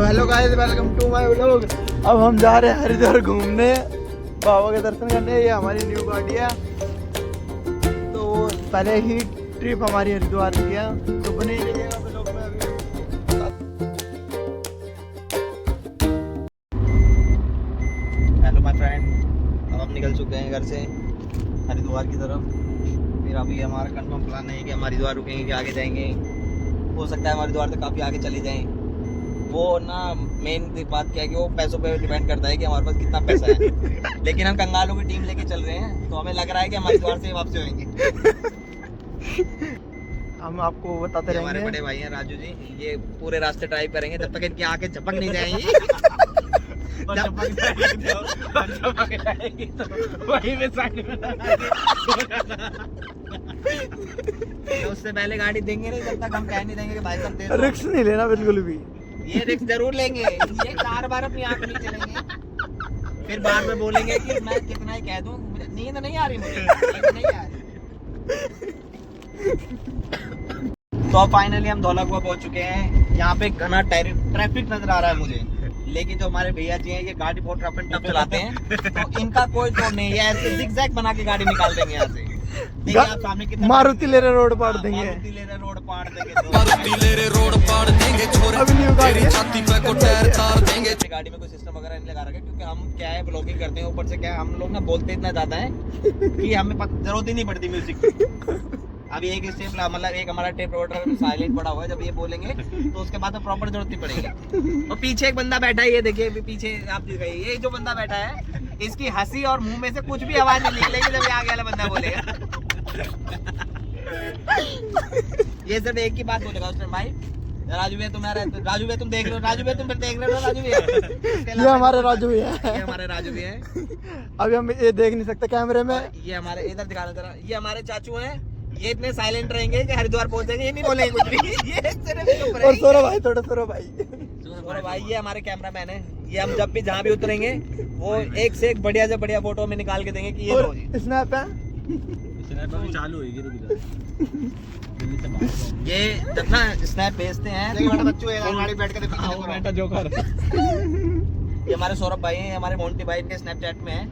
Hello guys, welcome to my vlog. अब हम जा रहे हैं हरिद्वार घूमने, बाबा के दर्शन करने। ये हमारी न्यू गाड़ी है। तो पहले ही ट्रिप हमारी हरिद्वार की है, तो बने ही रहिएगा व्लॉग में। अभी हेलो माय फ्रेंड, अब हम निकल चुके हैं घर से हरिद्वार की तरफ। फिर अभी हमारा कंफर्म प्लान नहीं है कि हम हरिद्वार रुकेंगे कि आगे जाएंगे। हो सकता है हम हरिद्वार से काफ़ी आगे चले जाएं। वो ना मेन बात क्या है कि वो पैसों पे डिपेंड करता है कि हमारे पास कितना पैसा है। लेकिन हम कंगालों की टीम लेके चल रहे हैं, तो हमें लग रहा है कि हम हरिद्वार से वापस होंगे। हम आपको बताते ये हमारे रहेंगे। बड़े भाई हैं राजू जी, ये पूरे रास्ते ड्राइव करेंगे जब तक इनकी आंखें झपक नहीं जाएंगी। तो उससे पहले गाड़ी देंगे नहीं जब तक हम कह नहीं देंगे कि भाई साहब दे दो। रिस्क नहीं लेना बिल्कुल भी। ये रिस्क जरूर लेंगे, ये 4 बार अपनी आंख नहीं चलेंगे। फिर बाद में बोलेंगे कि मैं कितना ही कह दूं, मुझे नींद नहीं आ रही, मुझे नहीं आ रही। तो फाइनली हम धौलाकुआं पहुंच चुके हैं। यहाँ पे घना ट्रैफिक नजर आ रहा है मुझे, लेकिन जो हमारे भैया जी हैं ये गाड़ी बहुत रफ एंड टफ चलाते हैं, तो इनका कोई तोड़ नहीं है। ऐसे जिगजैग बना के गाड़ी निकाल देंगे यहाँ से। देखिए आप सामने कितना मारुति ले रहे रोड पाड़ देंगे। मारुति ले रहे रोड पाड़ देंगे। अभी न्यू गाड़ी है। गाड़ी में कोई सिस्टम वगैरह नहीं लगा रखा है, क्योंकि हम क्या है ब्लॉगिंग करते हैं। ऊपर से क्या है, हम लोग ना बोलते इतना ज्यादा है कि हमें जरूरत ही नहीं पड़ती म्यूजिक की। अभी एक स्टेप मतलब एक हमारा टेप रिकॉर्डर साइलेंट पड़ा हुआ है, जब ये बोलेंगे तो उसके बाद तो प्रॉपर जरूरत नहीं पड़ेगी। और पीछे एक बंदा बैठा है, ये देखिए पीछे आप दिख रही है, ये जो बंदा बैठा है इसकी हंसी और मुंह में से कुछ भी आवाज नहीं निकलेगी जब ये आगे वाला बंदा बोलेगा। ये सिर्फ एक ही बात बोलेगा उसने, भाई राजू भैया तुम्हारा, राजू भैया तुम देख रहे हो, राजू भैया तुम देख रहे हो, राजू भैया। ये हमारे राजू भैया ये हमारे राजू भैया है। अभी हम ये देख नहीं सकते कैमरे में। ये हमारे इधर दिखाना जरा, ये हमारे चाचू हैं। ये इतने साइलेंट रहेंगे कि हरिद्वार पहुंचेंगे, ये नहीं बोलेंगे कुछ भी। ये सिर्फ चुप और रहेंगे। सोरा भाई, थोड़ा सोरा भाई। सोरा भाई ये हमारे कैमरामैन है। ये हम जब भी जहाँ भी उतरेंगे वो एक से एक बढ़िया से बढ़िया फोटो में निकाल के देंगे कि ये लो जी। स्नैप है। चालू होगी। ये जब ना स्नैप भेजते हैं ये हमारे सौरभ भाई हैं, हमारे मोंटी भाई इनके स्नैपचैट में है।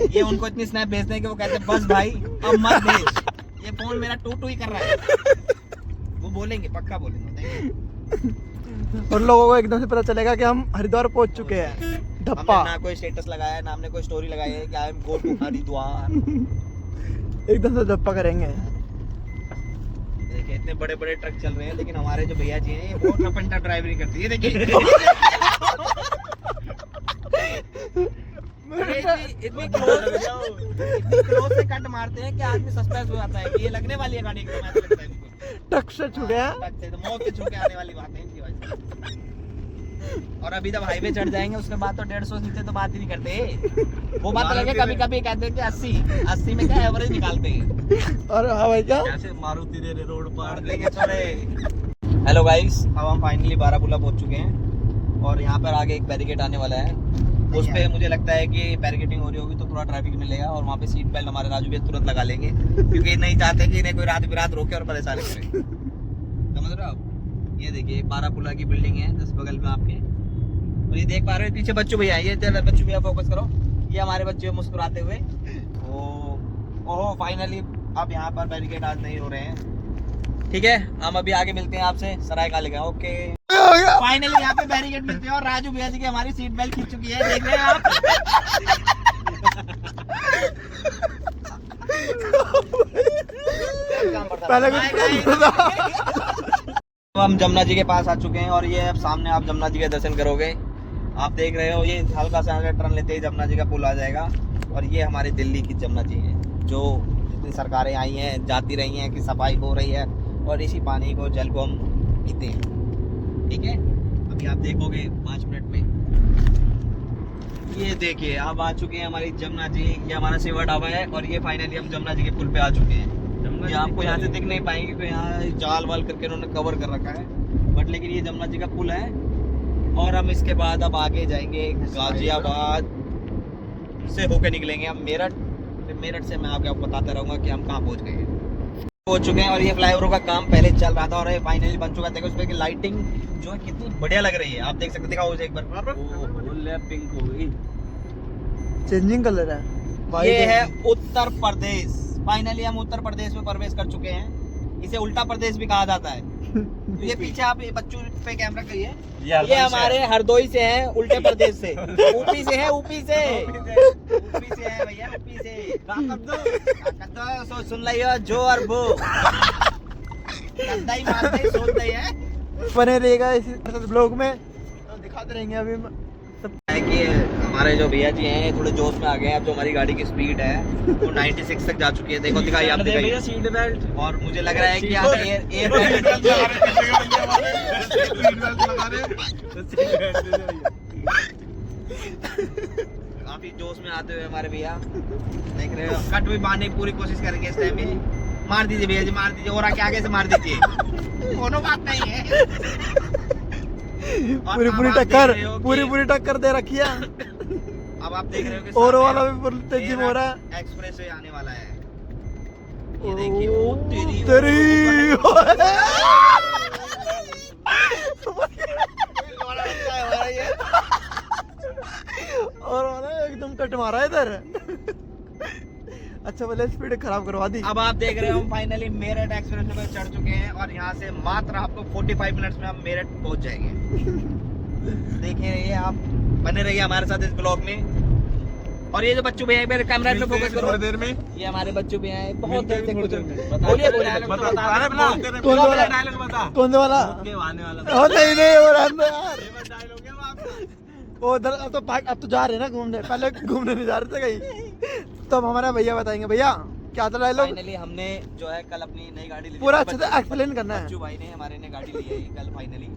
ये उनको इतनी स्नैप भेजते हैं कि वो कहते हैं बस भाई अब मत भेज, ये फोन मेरा टू ही कर रहा है। वो बोलेंगे, पक्का बोलेंगे। और लोगों को एकदम से पता चलेगा कि हम हरिद्वार पहुंच चुके हैं। धप्पा। हमने ना कोई स्टेटस लगाया है, ना हमने कोई स्टोरी लगाई है कि I am go to Haridwar. एकदम से धप्पा करेंगे। देखिए इतने बड़े बड़े ट्रक चल रहे हैं, लेकिन हमारे जो भैया जी हैं ये बहुत रफ एंड टफ ड्राइवरिंग करती है। देखिए इतनी क्लोज से कट मारते हैं कि आदमी सस्पेंस हो जाता है कि ये लगने वाली है गाड़ी एकदम, ऐसा लगता है इनको। टक से छू गया। ट्रक से तो मौत से छू के आने वाली बात है इनकी वजह से। और अभी जब हाईवे चढ़ जाएंगे उसके बाद तो 150 नीचे तो बात ही नहीं करते। वो बात अलग है, कभी कभी कहते हैं कि 80 में क्या एवरेज निकालते हैं। और हाँ भाई क्या कैसे मारुति दे रहे रोड पार लेके चले। हेलो गाइस, अब हम फाइनली बारामूला पहुंच चुके हैं और यहाँ पर आगे एक बैरिकेड आने वाला है। उस पे मुझे लगता है कि बैरिकेडिंग हो रही होगी तो थोड़ा ट्रैफिक मिलेगा, और वहाँ पे सीट बेल्ट हमारे राजू भी तुरंत लगा लेंगे, क्योंकि नहीं चाहते कि इन्हें कोई रात बिरात रोके और परेशान करे। समझ रहे हो आप? ये देखिए बारामूला की बिल्डिंग है जिस बगल में आपके, और ये देख पा रहे हो पीछे बच्चू भैया। ये बच्चू भैया फोकस करो, ये हमारे बच्चे मुस्कुराते हुए। ओहो फाइनली अब यहाँ पर बैरिकेड आज नहीं हो रहे हैं। ठीक है, हम अभी आगे मिलते हैं आपसे सराय काले का। ओके, फाइनली यहाँ पे बैरिकेड मिलते हैं और राजू भैया जी की हमारी सीट बेल्ट खींच चुकी है, देख रहे हैं आप। पहले तो हम जमुना जी के पास आ चुके हैं और ये अब सामने आप जमुना जी के दर्शन करोगे। आप देख रहे हो ये हल्का सा टर्न लेते ही जमुना जी का पुल आ जाएगा। और ये हमारी दिल्ली की जमुना जी है, जो जितनी सरकारें आई हैं जाती रही हैं कि सफाई हो रही है, और इसी पानी को जल को हम पीते हैं। ठीक है, अभी आप देखोगे 5 मिनट में। ये देखिए अब आ चुके हैं हमारी जमुना जी। ये हमारा सेवा ढाबा है और ये फाइनली हम जमुना जी के पुल पे आ चुके हैं। ये आपको यहाँ से दिख नहीं पाएंगे क्योंकि यहाँ जाल वाल करके उन्होंने कवर कर रखा है, बट लेकिन ये जमुना जी का पुल है। और हम इसके बाद अब आगे जाएंगे गाजियाबाद से होके निकलेंगे हम मेरठ। फिर मेरठ से मैं आपको बताता रहूँगा कि हम कहाँ पहुँच गए हैं। हो चुके हैं और ये फ्लाईओवर का काम पहले चल रहा था और ये फाइनली बन चुका है। देखो इसमें की लाइटिंग जो है कितनी बढ़िया लग रही है, आप देख सकते हैं। दिखाओ उसे एक बार। पिंक हो गई। चेंजिंग कलर है। ये है उत्तर प्रदेश। फाइनली हम उत्तर प्रदेश में प्रवेश कर चुके हैं। इसे उल्टा प्रदेश भी कहा जाता है। तो ये पीछे आप ये बच्चों पे कैमरा करिए। ये हमारे हरदोई से हैं, उल्टे प्रदेश से। ऊपी से है, ऊपी से है भैया, ऊपी से। सो सुन लियो जो और वो गंदा ही मारते ही सोचते हैं। बने रहेगा इसी ब्लॉग में, तो दिखाते रहेंगे अभी सब। है कि हमारे जो भैया जी हैं थोड़े जोश में आ गए हैं। अब जो हमारी गाड़ी की स्पीड है वो 96 तक जा चुकी है। देखो दिखाइए, आप दिखाइए। सीट बेल्ट और मुझे लग रहा है कि यहाँ एयर काफी जोश में आते हुए हमारे भैया देख रहे हो। कट भी मारने की पूरी कोशिश करेंगे इस टाइम में। मार दीजिए भैया जी, मार दीजिए। और आगे आगे से मार दीजिए, कोनो बात नहीं है। पूरी टक्कर दे रखी है। अब आप देख रहे हो कि और वाला भी फुल तेजी में हो रहा है। एक्सप्रेस वे आने वाला है। ये देखिए, ओ तेरी और वाला एकदम कट मारा है इधर। अच्छा भले स्पीड खराब करवा दी। अब आप देख रहे हो हम फाइनली मेरठ एक्सप्रेस वे पर चढ़ चुके हैं और यहाँ से मात्र आपको 45 मिनट्स में हम मेरठ पहुंच जाएंगे। देखिए ये आप बने रहिए हमारे साथ इस ब्लॉग में। और ये जो बच्चों भैया मेरे कैमरा पे फोकस करो थोड़ी देर में। ये हमारे बच्चों भैया हैं, बहुत देर से कुछ बोलिए कौन से वाला? नहीं वो रहने यार। वो उधर अब तो जा रहे हैं ना घूमने, पहले घूमने नहीं जा रहे थे कहीं। तो हमारे भैया बताएंगे। भैया क्या था डायलॉग? फाइनली हमने जो है कल अपनी नई गाड़ी ली। पूरा अच्छे से एक्सप्लेन करना है। बच्चू भाई ने हमारे ने गाड़ी ली है कल फाइनली।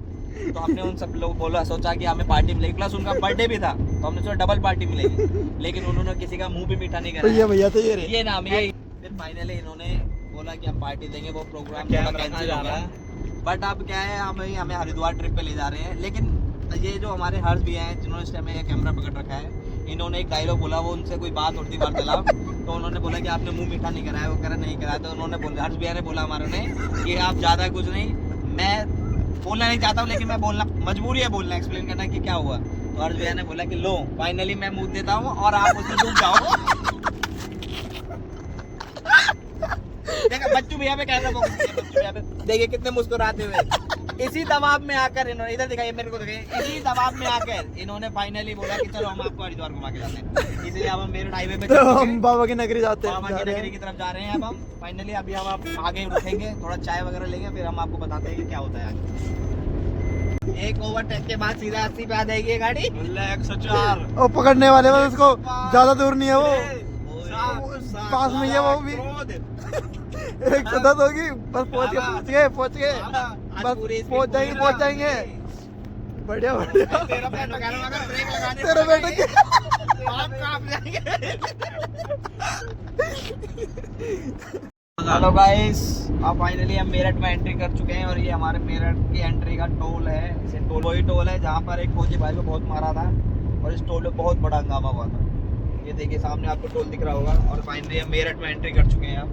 तो हमने उन सब लोग बोला, सोचा कि हमें पार्टी मिलेगी, प्लस उनका बर्थडे भी था तो हमने सोचा डबल पार्टी मिलेगी। लेकिन उन्होंने किसी का मुंह भी मीठा नहीं करा। भैया तो ये नाम ये। फिर फाइनली इन्होंने बोला कि हम पार्टी देंगे, वो प्रोग्राम कैंसिल हो गया। बट अब क्या है, हमें हरिद्वार ट्रिप पे ले जा रहे हैं। लेकिन ये जो हमारे हर्ष भैया हैं जिन्होंने इस टाइम में कैमरा पकड़ रखा है, इन्होंने एक डायलॉग बोला। वो उनसे कोई बात होती वार्तालाप, तो उन्होंने बोला कि आपने मुंह मीठा नहीं कराया। वो कह रहा नहीं कराया। तो उन्होंने बोला, हर्ष भैया ने बोला हमारे ने कि आप ज़्यादा कुछ नहीं, मैं बोलना नहीं चाहता हूँ लेकिन मैं बोलना मजबूरी है, बोलना एक्सप्लेन करना कि क्या हुआ। तो हर्ष भैया ने बोला कि लो फाइनली मैं मुंह देता हूँ और आप उसमें डूब जाओ। देखा बच्चू भैया पे कैसा फोकस किया, बच्चू भैया पे देखिए कितने मुस्कुराते हुए। इसी दबाव में आकर इन्होंने, इधर दिखाइए मेरे को, दिखाइए, इसी दबाव में आकर इन्होंने फाइनली बोला कि चलो हम आपको हरिद्वार घुमा के जाते हैं। इसलिए अब हम मेरठ हाईवे पे तो हम बाबा की नगरी जाते हैं, बाबा की नगरी की तरफ जा रहे हैं। अब हम फाइनली अभी हम आप आगे रुकेंगे, थोड़ा चाय वगैरह लेंगे, फिर हम आपको बताते हैं कि क्या होता है आगे। एक ओवरटेक के बाद सीधा 80 पे आ जाएगी गाड़ी। 104 और पकड़ने वाले बस उसको ज्यादा दूर नहीं है, वो पास में ही है। वो भी 110 होगी, बस पहुंच गए बस पहुंच जाएंगे। बढ़िया तेरा बेटा हेलो गाइस, अब फाइनली हम मेरठ में एंट्री कर चुके हैं और ये हमारे मेरठ की एंट्री का टोल है। इसे टोल वही टोल है जहाँ पर एक फौजी भाई को बहुत मारा था और इस टोल में बहुत बड़ा हंगामा हुआ था। ये देखिए सामने आपको टोल दिख रहा होगा। और फाइनली हम मेरठ में एंट्री कर चुके हैं अब।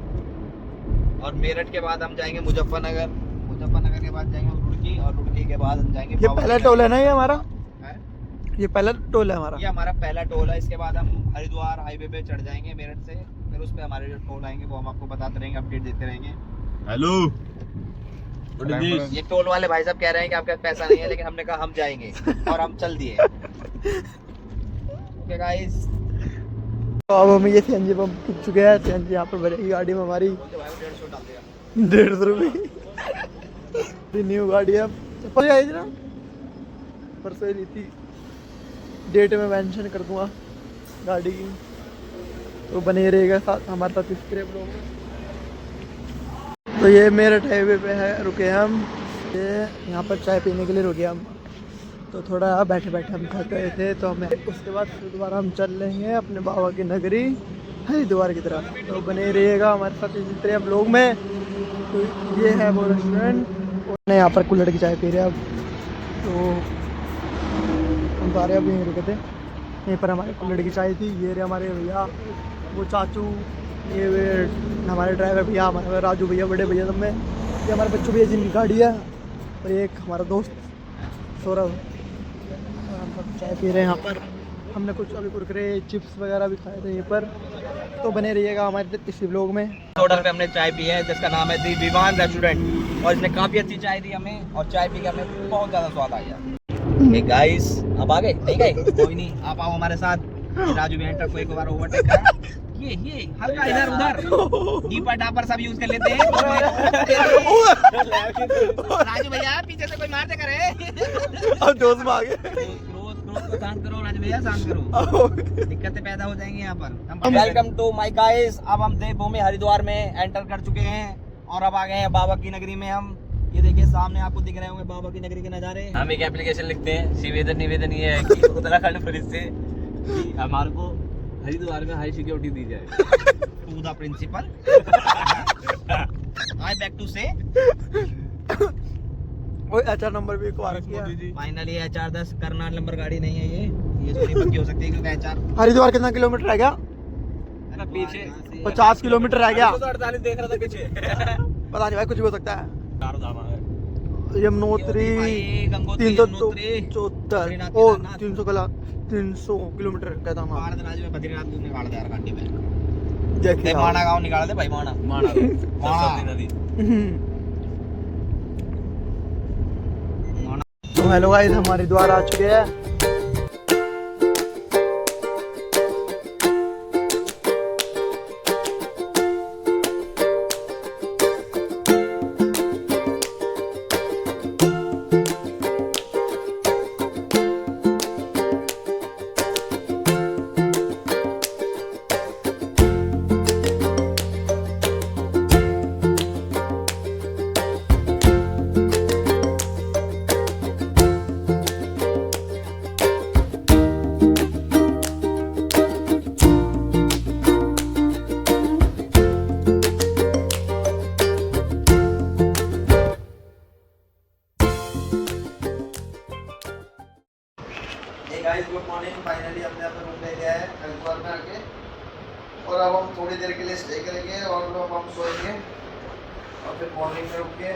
और मेरठ के बाद हम जाएंगे मुजफ्फरनगर, मुजफ्फरनगर के बाद जाएंगे रुड़की, और रुड़की के बाद हम जाएंगे। ये पहला टोल है ना, ये हमारा ये पहला टोल है हमारा। ये हमारा पहला टोल है। इसके बाद हम हरिद्वार हाईवे पे चढ़ जाएंगे मेरठ से, फिर उस पे हमारे जो टोल आएंगे वो हम आपको बताते रहेंगे, अपडेट देते रहेंगे। हेलो, ये टोल वाले भाई साहब कह रहे हैं कि आपके पास पैसा नहीं है, लेकिन हमने कहा हम जाएंगे और हम चल दिए। ओके गाइस, तो अब हम ये सीएनजी पंप खिंच चुके हैं। सीएनजी यहाँ पर भरेगी गाड़ी में हमारी 150 रुपये। न्यू गाड़ी है, परसों आई थी ना, परसों ली थी। डेट में मेंशन कर दूंगा गाड़ी की, तो बने रहेगा साथ हमारे साथ इस क्रेप लोग। तो ये मेरठ हाईवे पे है, रुके हम। ये यहाँ पर चाय पीने के लिए रुके हम। तो थोड़ा बैठे बैठे हम थक गए थे, तो हमें उसके बाद फिर दोबारा हम चल रहे हैं अपने बाबा की नगरी हरिद्वार की तरफ। तो बने रहिएगा हमारे साथ इसी तरह ब्लॉग में। तो ये है वो रेस्टोरेंट, और यहाँ पर कुल्हड़ की चाय पी रहे हैं अब। तो हम सारे अब यहीं रुके थे, यहीं पर हमारे कुल्हड़ की चाय थी। ये रहे हमारे भैया, वो चाचू, ये हमारे ड्राइवर भैया, हमारे राजू भैया, बड़े भैया सब में, ये हमारे बच्चों भैया जिनकी गाड़ी है, और ये एक हमारा दोस्त सौरभ। और हम सब चाय पी रहे हैं यहाँ पर। हमने कुछ अभी कुरकुरे चिप्स वगैरह भी खाए थे यहाँ पर। तो बने रहिएगा हमारे इस व्लॉग में। होटल पे हमने चाय पी है जिसका नाम है दी विवान रेस्टोरेंट, और इसने काफ़ी अच्छी चाय दी हमें, और चाय पी के हमें बहुत ज़्यादा स्वाद आ गया। हे गाइस, अब आ गए? नहीं गए? कोई नहीं, आप आओ हमारे साथ। राजू भैया ट्रक को एक बार ओवरटेक करा, ये हल्का इधर उधर डीपर डापर सब यूज कर लेते हैं। राजू भैया पीछे से कोई मार दे करे। अब जोश में आ गए। क्रोध को शांत करो राजू भैया, शांत करो, दिक्कतें पैदा हो जाएंगी यहाँ पर। Welcome to my guys. अब हम देवभूमि हरिद्वार में एंटर कर चुके हैं और अब आ गए हैं बाबा की नगरी में। हम ये देखिए सामने आपको दिख रहे होंगे बाबा की नगरी के नज़ारे। हम एक एप्लीकेशन लिखते हैं, निवेदन ये है कि उत्तराखंड पुलिस से कि हमारे को हरिद्वार में हाई सिक्योरिटी दी जाए। To the principal I back to से वो अच्छा नंबर भी को किया। फाइनली HR 10 करनाल नंबर गाड़ी नहीं है ये तो नहीं पक्की हो सकती है क्योंकि HR हरिद्वार कितना किलोमीटर रह गया? पीछे 50 किलोमीटर रह गया। 48 देख रहा था पीछे। पता नहीं भाई, कुछ भी हो सकता है। चारधाम है। यमुनोत्री गंगोत्री 374 ओ 300 किलोमीटर कहता हूँ। बाहर राज्य में बद्रीनाथ घूमने निकाल दे यार गाड़ी में। देखिए माना गांव निकाल दे भाई, माना माना सरस्वती नदी। तो हेलो गाइस, हम हरिद्वार आ चुके हैं। Guys good morning. फाइनली हमने अपना रूम ले लिया है हरिद्वार में आके, और अब हम थोड़ी देर के लिए स्टे करेंगे और अब हम सोएंगे और फिर मॉर्निंग में उठ के